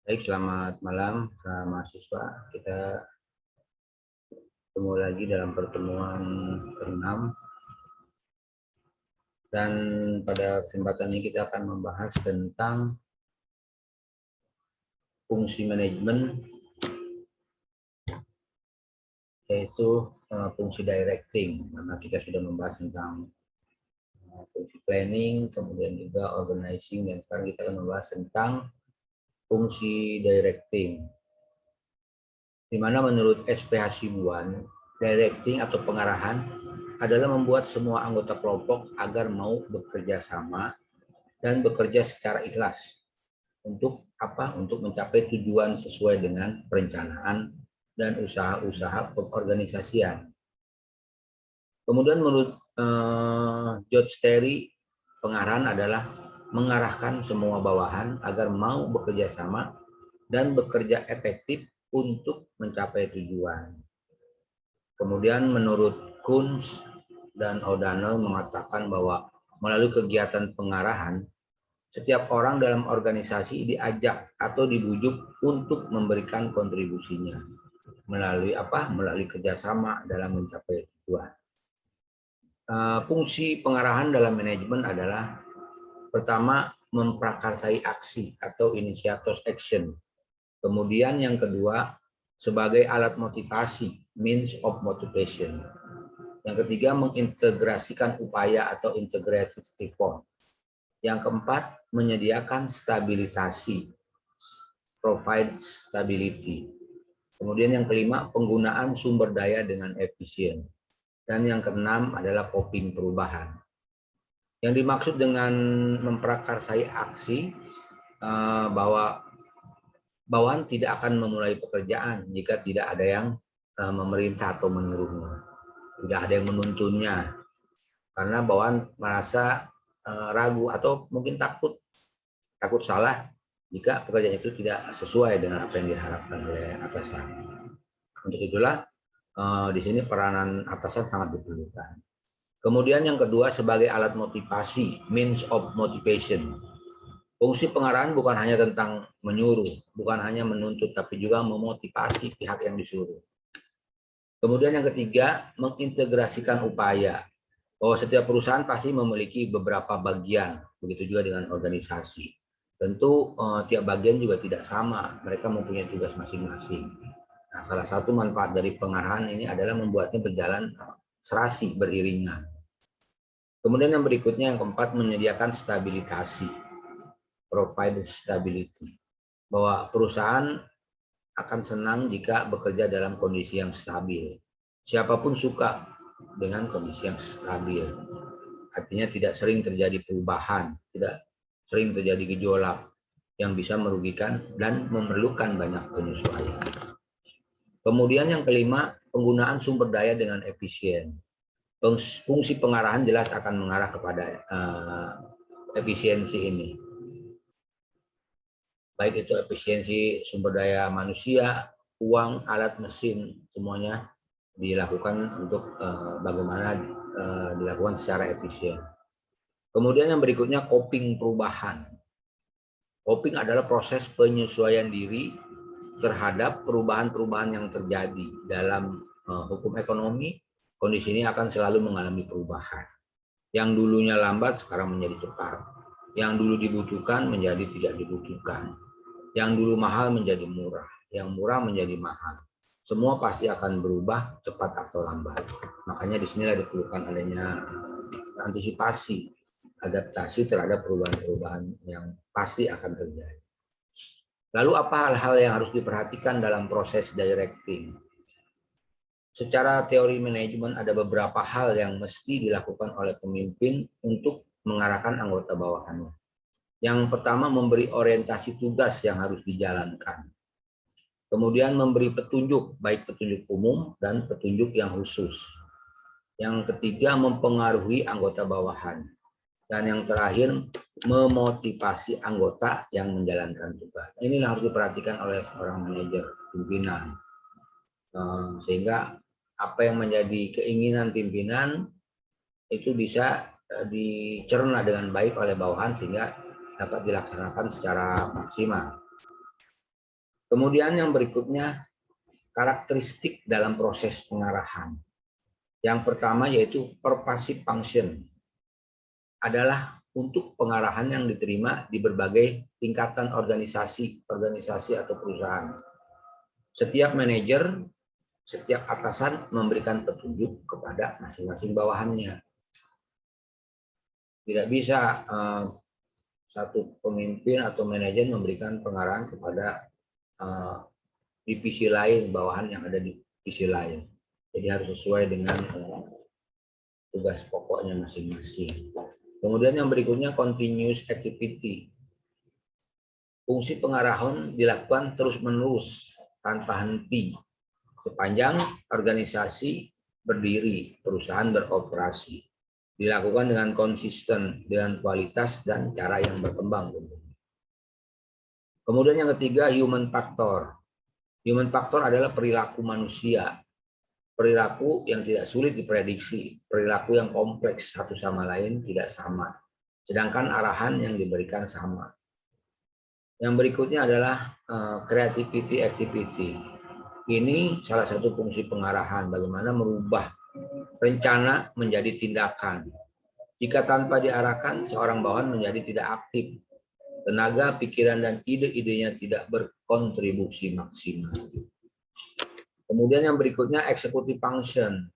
Baik, selamat malam mahasiswa. Kita ketemu lagi dalam pertemuan ke-6 dan pada kesempatan ini kita akan membahas tentang fungsi manajemen, yaitu fungsi directing. Karena kita sudah membahas tentang fungsi planning, kemudian juga organizing, dan sekarang kita akan membahas tentang fungsi directing. Di mana menurut SPH Sibuan, directing atau pengarahan adalah membuat semua anggota kelompok agar mau bekerja sama dan bekerja secara ikhlas. Untuk apa? Untuk mencapai tujuan sesuai dengan perencanaan dan usaha-usaha pengorganisasian. Kemudian menurut George Terry, pengarahan adalah mengarahkan semua bawahan agar mau bekerja sama dan bekerja efektif untuk mencapai tujuan. Kemudian menurut Kunz dan O'Donnell mengatakan bahwa melalui kegiatan pengarahan, setiap orang dalam organisasi diajak atau dibujuk untuk memberikan kontribusinya melalui apa? Melalui kerjasama dalam mencapai tujuan. Fungsi pengarahan dalam manajemen adalah pertama memprakarsai aksi atau initiators action. Kemudian yang kedua sebagai alat motivasi, means of motivation. Yang ketiga mengintegrasikan upaya atau integrated effort. Yang keempat menyediakan stabilitasi, provide stability. Kemudian yang kelima penggunaan sumber daya dengan efisien. Dan yang keenam adalah coping perubahan. Yang dimaksud dengan memprakarsai aksi bahwa bawahan tidak akan memulai pekerjaan jika tidak ada yang memerintah atau menyuruhnya, tidak ada yang menuntunnya, karena bawahan merasa ragu atau mungkin takut salah jika pekerjaan itu tidak sesuai dengan apa yang diharapkan oleh atasan. Untuk itulah di sini peranan atasan sangat diperlukan. Kemudian yang kedua sebagai alat motivasi, means of motivation. Fungsi pengarahan bukan hanya tentang menyuruh, bukan hanya menuntut, tapi juga memotivasi pihak yang disuruh. Kemudian yang ketiga, mengintegrasikan upaya. Bahwa setiap perusahaan pasti memiliki beberapa bagian, begitu juga dengan organisasi. Tentu tiap bagian juga tidak sama, mereka mempunyai tugas masing-masing. Nah, salah satu manfaat dari pengarahan ini adalah membuatnya berjalan serasi, beriringan. Kemudian yang berikutnya, yang keempat, menyediakan stabilitasi, provide stability. Bahwa perusahaan akan senang jika bekerja dalam kondisi yang stabil. Siapapun suka dengan kondisi yang stabil. Artinya tidak sering terjadi perubahan, tidak sering terjadi gejolak yang bisa merugikan dan memerlukan banyak penyesuaian. Kemudian yang kelima, penggunaan sumber daya dengan efisien. Fungsi pengarahan jelas akan mengarah kepada efisiensi ini. Baik itu efisiensi sumber daya manusia, uang, alat, mesin, semuanya dilakukan untuk bagaimana dilakukan secara efisien. Kemudian yang berikutnya coping perubahan. Coping adalah proses penyesuaian diri terhadap perubahan-perubahan yang terjadi dalam hukum ekonomi. Kondisi ini akan selalu mengalami perubahan. Yang dulunya lambat sekarang menjadi cepat. Yang dulu dibutuhkan menjadi tidak dibutuhkan. Yang dulu mahal menjadi murah. Yang murah menjadi mahal. Semua pasti akan berubah cepat atau lambat. Makanya di sinilah diperlukan adanya antisipasi, adaptasi terhadap perubahan-perubahan yang pasti akan terjadi. Lalu apa hal-hal yang harus diperhatikan dalam proses directing? Secara teori manajemen ada beberapa hal yang mesti dilakukan oleh pemimpin untuk mengarahkan anggota bawahannya. Yang pertama memberi orientasi tugas yang harus dijalankan. Kemudian memberi petunjuk, baik petunjuk umum dan petunjuk yang khusus. Yang ketiga mempengaruhi anggota bawahan. Dan yang terakhir memotivasi anggota yang menjalankan tugas. Ini yang harus diperhatikan oleh seorang manajer pimpinan. Sehingga apa yang menjadi keinginan pimpinan itu bisa dicerna dengan baik oleh bawahan sehingga dapat dilaksanakan secara maksimal. Kemudian yang berikutnya, karakteristik dalam proses pengarahan. Yang pertama yaitu pervasive function, adalah untuk pengarahan yang diterima di berbagai tingkatan organisasi atau perusahaan. Setiap manajer, setiap atasan memberikan petunjuk kepada masing-masing bawahannya. Tidak bisa satu pemimpin atau manajer memberikan pengarahan kepada divisi lain, bawahan yang ada di divisi lain. Jadi harus sesuai dengan tugas pokoknya masing-masing. Kemudian yang berikutnya continuous activity. Fungsi pengarahan dilakukan terus-menerus tanpa henti sepanjang organisasi berdiri, perusahaan beroperasi. Dilakukan dengan konsisten, dengan kualitas dan cara yang berkembang. Kemudian yang ketiga, human factor. Human factor adalah perilaku manusia. Perilaku yang tidak sulit diprediksi, perilaku yang kompleks satu sama lain tidak sama. Sedangkan arahan yang diberikan sama. Yang berikutnya adalah creativity activity. Ini salah satu fungsi pengarahan, bagaimana merubah rencana menjadi tindakan. Jika tanpa diarahkan, seorang bawahan menjadi tidak aktif. Tenaga, pikiran, dan ide-idenya tidak berkontribusi maksimal. Kemudian yang berikutnya executive function.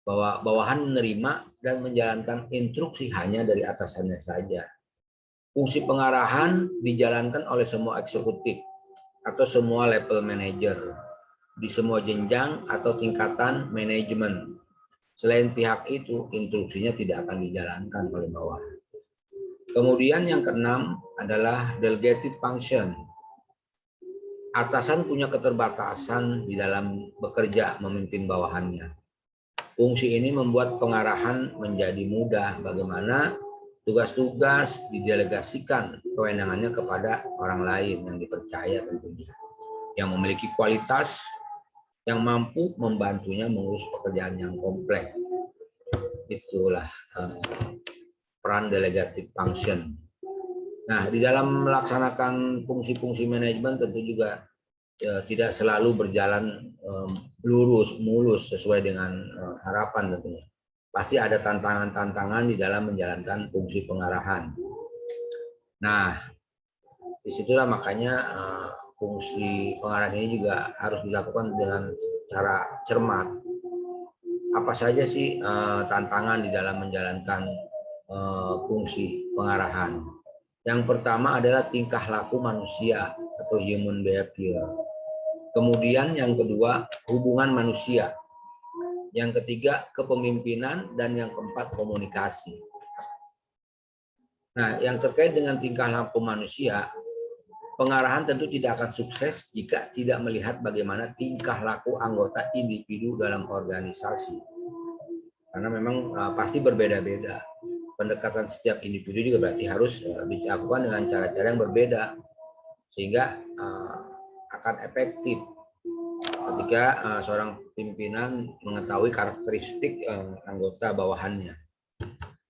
Bahwa bawahan menerima dan menjalankan instruksi hanya dari atasannya saja. Fungsi pengarahan dijalankan oleh semua eksekutif atau semua level manager di semua jenjang atau tingkatan manajemen. Selain pihak itu, instruksinya tidak akan dijalankan oleh bawahan. Kemudian yang keenam adalah delegated function. Atasan punya keterbatasan di dalam bekerja memimpin bawahannya. Fungsi ini membuat pengarahan menjadi mudah, bagaimana tugas-tugas didelegasikan kewenangannya kepada orang lain yang dipercaya tentunya, yang memiliki kualitas, yang mampu membantunya mengurus pekerjaan yang kompleks. Itulah peran delegated function. Nah, di dalam melaksanakan fungsi-fungsi manajemen tentu juga tidak selalu berjalan mulus sesuai dengan harapan tentunya. Pasti ada tantangan-tantangan di dalam menjalankan fungsi pengarahan. Nah, disitulah makanya fungsi pengarahan ini juga harus dilakukan dengan cara cermat. Apa saja sih tantangan di dalam menjalankan fungsi pengarahan? Yang pertama adalah tingkah laku manusia atau human behavior. Kemudian yang kedua, hubungan manusia. Yang ketiga, kepemimpinan. Dan yang keempat, komunikasi. Nah, yang terkait dengan tingkah laku manusia, pengarahan tentu tidak akan sukses jika tidak melihat bagaimana tingkah laku anggota individu dalam organisasi. Karena memang pasti berbeda-beda. Pendekatan setiap individu juga berarti harus dilakukan dengan cara-cara yang berbeda. Sehingga akan efektif ketika seorang pimpinan mengetahui karakteristik anggota bawahannya.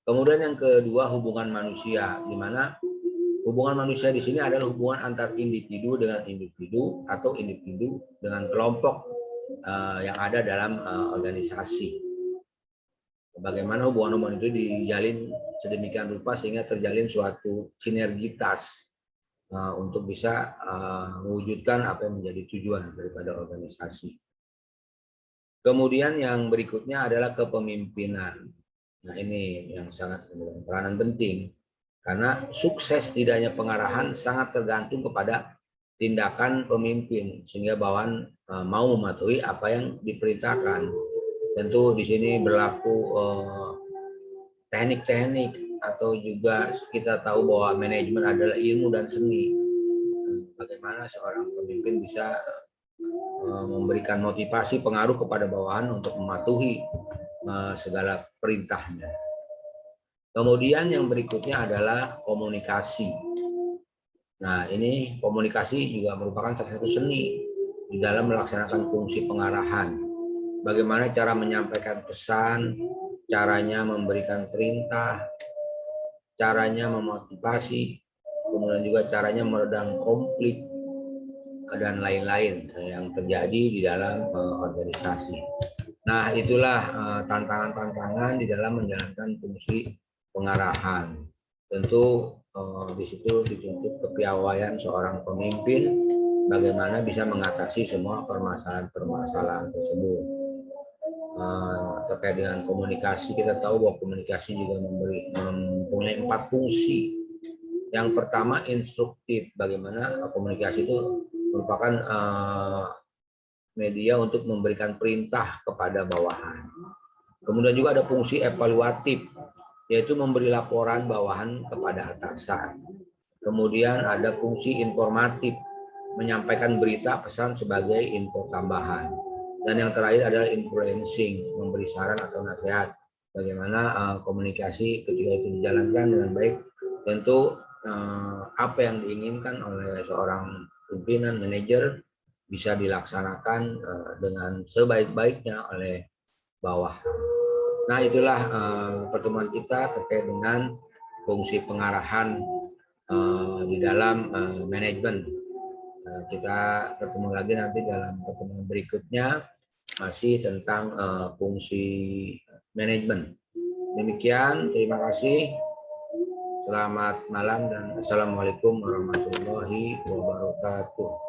Kemudian yang kedua, hubungan manusia, di mana hubungan manusia di sini adalah hubungan antar individu dengan individu atau individu dengan kelompok yang ada dalam organisasi. Bagaimana hubungan-hubungan itu dijalin sedemikian rupa sehingga terjalin suatu sinergitas untuk bisa mewujudkan apa yang menjadi tujuan daripada organisasi. Kemudian yang berikutnya adalah kepemimpinan. Nah, ini yang sangat memiliki peranan penting karena sukses tidaknya pengarahan sangat tergantung kepada tindakan pemimpin sehingga bawahan mau mematuhi apa yang diperintahkan. Tentu di sini berlaku teknik-teknik atau juga kita tahu bahwa manajemen adalah ilmu dan seni. Bagaimana seorang pemimpin bisa memberikan motivasi pengaruh kepada bawahan untuk mematuhi segala perintahnya. Kemudian yang berikutnya adalah komunikasi. Nah, ini komunikasi juga merupakan salah satu seni di dalam melaksanakan fungsi pengarahan. Bagaimana cara menyampaikan pesan, caranya memberikan perintah, caranya memotivasi, kemudian juga caranya meredam konflik, dan lain-lain yang terjadi di dalam organisasi. Nah, itulah tantangan-tantangan di dalam menjalankan fungsi pengarahan. Tentu di situ dituntut kepiawaian seorang pemimpin bagaimana bisa mengatasi semua permasalahan-permasalahan tersebut. Terkait dengan komunikasi, kita tahu bahwa komunikasi juga mempunyai 4 fungsi. Yang pertama instruktif, bagaimana komunikasi itu merupakan media untuk memberikan perintah kepada bawahan. Kemudian juga ada fungsi evaluatif, yaitu memberi laporan bawahan kepada atasan. Kemudian ada fungsi informatif, menyampaikan berita pesan sebagai info tambahan. Dan yang terakhir adalah influencing, memberi saran atau nasihat bagaimana komunikasi ketika itu dijalankan dengan baik. Tentu apa yang diinginkan oleh seorang pimpinan manajer bisa dilaksanakan dengan sebaik-baiknya oleh bawah. Nah, itulah pertemuan kita terkait dengan fungsi pengarahan di dalam manajemen. Kita bertemu lagi nanti dalam pertemuan berikutnya masih tentang fungsi manajemen. Demikian, terima kasih. Selamat malam dan assalamualaikum warahmatullahi wabarakatuh.